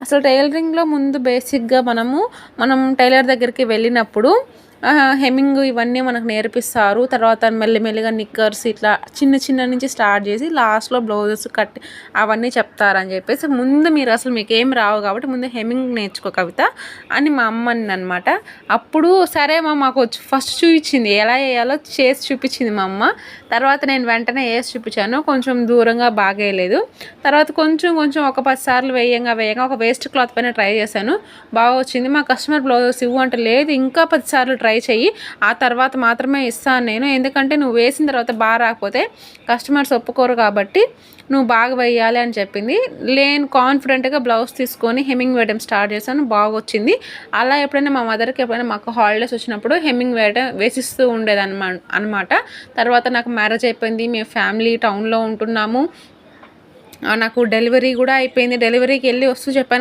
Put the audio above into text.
అసలు టైలరింగ్‌లో ముందు బేసిక్‌గా మనం టైలర్ దగ్గరికి వెళ్ళినప్పుడు హెమ్మింగ్ ఇవన్నీ మనకు నేర్పిస్తారు. తర్వాత మెల్లిమెల్లిగా నిక్కర్స్ ఇట్లా చిన్న చిన్న నుంచి స్టార్ట్ చేసి లాస్ట్‌లో బ్లౌజెస్ కట్ అవన్నీ చెప్తారని చెప్పేసి ముందు మీకేం రావు కాబట్టి ముందు హెమ్మింగ్ నేర్చుకో కవిత అని మా అమ్మ అనిందనమాట. అప్పుడు సరే మాకు ఫస్ట్ చూపించింది ఎలా వేయాలో చేసి చూపించింది మా అమ్మ. తర్వాత నేను వెంటనే వేసి చూపించాను. కొంచెం దూరంగా బాగా వేయలేదు. తర్వాత కొంచెం ఒక 10 సార్లు వేయంగా ఒక వేస్ట్ క్లాత్ పైన ట్రై చేశాను. బాగా వచ్చింది. మా కస్టమర్ బ్లౌజెస్ ఇవ్వు అంటే లేదు ఇంకా 10 సార్లు ట్రై చెయ్యి, ఆ తర్వాత మాత్రమే ఇస్తాను నేను, ఎందుకంటే నువ్వు వేసిన తర్వాత బాగా రాకపోతే కస్టమర్స్ ఒప్పుకోరు కాబట్టి నువ్వు బాగా వేయాలి అని చెప్పింది. నేను కాన్ఫిడెంట్గా బ్లౌజ్ తీసుకొని హెమ్మింగ్ వేయడం స్టార్ట్ చేశాను. బాగా వచ్చింది. అలా ఎప్పుడైనా మా మదర్కి మాకు హాలిడేస్ వచ్చినప్పుడు హెమ్మింగ్ వేసిస్తూ ఉండేదన్నమాట. తర్వాత నాకు మ్యారేజ్ అయిపోయింది. మేము ఫ్యామిలీ టౌన్లో ఉంటున్నాము. నాకు డెలివరీ కూడా అయిపోయింది. డెలివరీకి వెళ్ళి వస్తూ చెప్పాను కదా